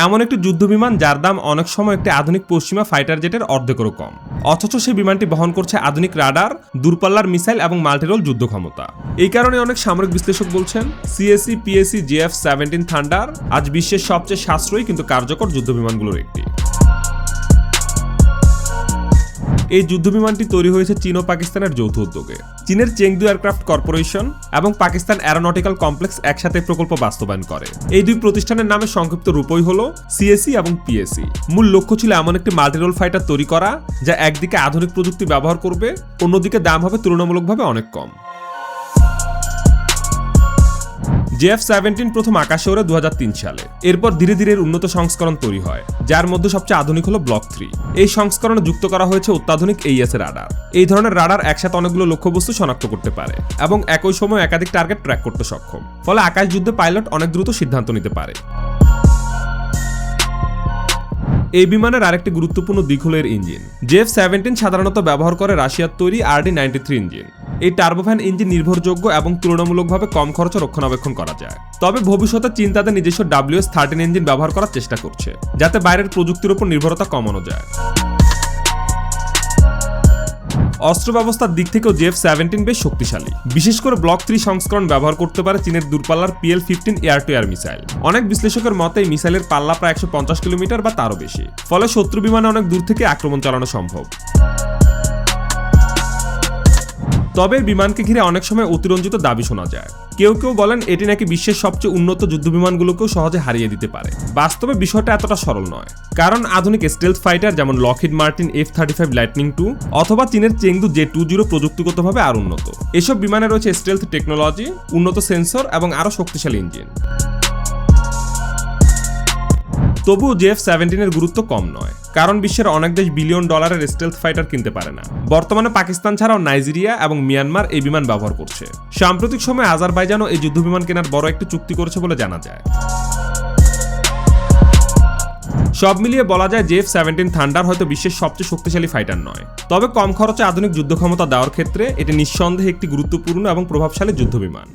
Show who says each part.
Speaker 1: এমন একটি যুদ্ধবিমান যার দাম অনেক সময় একটি আধুনিক পশ্চিমা ফাইটার জেটের অর্ধেকেরও কম, অথচ সেই বিমানটি বহন করছে আধুনিক রাডার, দূরপাল্লার মিসাইল এবং মাল্টিরোল যুদ্ধ ক্ষমতা। এই কারণে অনেক সামরিক বিশ্লেষক বলছেন সিএসি পিএসি JF-17 থান্ডার আজ বিশ্বের সবচেয়ে সাশ্রয়ী কিন্তু কার্যকর যুদ্ধবিমানগুলোর একটি। এই যুদ্ধবিমানটি তৈরি হয়েছে চীন ও পাকিস্তানের যৌথ উদ্যোগে। চীনের চেংদু এয়ারক্রাফট কর্পোরেশন এবং পাকিস্তান অ্যারোনটিক্যাল কমপ্লেক্স একসাথে প্রকল্প বাস্তবায়ন করে। এই দুই প্রতিষ্ঠানের নামে সংক্ষিপ্ত রূপই হলো সিএসি এবং পিএসি। মূল লক্ষ্য ছিল এমন একটি মাল্টিরোল ফাইটার তৈরি করা যা একদিকে আধুনিক প্রযুক্তি ব্যবহার করবে, অন্যদিকে দাম হবে তুলনামূলকভাবে অনেক কম। JF-17 প্রথম আকাশে ওড়ে 2003 সালে। এরপর ধীরে ধীরে উন্নত সংস্করণ তৈরি হয়, যার মধ্যে সবচেয়ে আধুনিক হলো ব্লক 3। এই সংস্করণে যুক্ত করা হয়েছে অত্যাধুনিক AES রাডার। এই ধরনের রাডার একসাথে অনেকগুলো লক্ষ্যবস্তু শনাক্ত করতে পারে এবং একই সময় একাধিক টার্গেট ট্র্যাক করতে সক্ষম, ফলে আকাশ যুদ্ধে পাইলট অনেক দ্রুত সিদ্ধান্ত নিতে পারে। এই বিমানের আরেকটি গুরুত্বপূর্ণ দিক হলো এর ইঞ্জিন। JF-17 সাধারণত ব্যবহার করে রাশিয়ার তৈরি RD-93 ইঞ্জিন। এই টার্বোফ্যান ইঞ্জিন নির্ভরযোগ্য এবং তুলনামূলকভাবে কম খরচে রক্ষণাবেক্ষণ করা যায়। তবে ভবিষ্যতে চীন তাদের নিজস্ব WS-13 ইঞ্জিন ব্যবহার করার চেষ্টা করছে, যাতে বাইরের প্রযুক্তির উপর নির্ভরতা কমানো যায়। অস্ত্র ব্যবস্থার দিক থেকেও JF-17 বেশ শক্তিশালী। বিশেষ করে ব্লক 3 সংস্করণ ব্যবহার করতে পারে চীনের দূরপাল্লার PL-15 air two air missile. অনেক বিশ্লেষকের মতে এই মিসাইলের পাল্লা প্রায় 150 কিলোমিটার বা তারও বেশি, ফলে শত্রু বিমানে অনেক দূর থেকে আক্রমণ চালানো সম্ভব। তবে বিমানকে ঘিরে অনেক সময় অতিরঞ্জিত দাবি শোনা যায়। কেউ কেউ বলেন এটি নাকি বিশ্বের সবচেয়ে উন্নত যুদ্ধবিমানগুলোকেও সহজে হারিয়ে দিতে পারে। বাস্তবে বিষয়টা এতটা সরল নয়, কারণ আধুনিক স্টেলথ ফাইটার যেমন Lockheed Martin F-35 lightning II অথবা চীনের চেংদু J-20 প্রযুক্তিগতভাবে আরও উন্নত। এসব বিমানে রয়েছে স্টেলথ টেকনোলজি, উন্নত সেন্সর এবং আরও শক্তিশালী ইঞ্জিন। তবুও JF-17 এর গুরুত্ব কম নয়, কারণ বিশ্বের অনেক দেশ বিলিয়ন ডলারের স্টেলথ ফাইটার কিনতে পারে না। বর্তমানে পাকিস্তান ছাড়াও নাইজেরিয়া এবং মিয়ানমার এই বিমান ব্যবহার করছে। সাম্প্রতিক সময়ে আজারবাইজানও এই যুদ্ধবিমান কেনার বড় একটি চুক্তি করেছে বলে জানা যায়। সব মিলিয়ে বলা যায় JF-17 থান্ডার হয়তো বিশ্বের সবচেয়ে শক্তিশালী ফাইটার নয়, তবে কম খরচে আধুনিক যুদ্ধ ক্ষমতা দেওয়ার ক্ষেত্রে এটি নিঃসন্দেহে একটি গুরুত্বপূর্ণ এবং প্রভাবশালী যুদ্ধবিমান।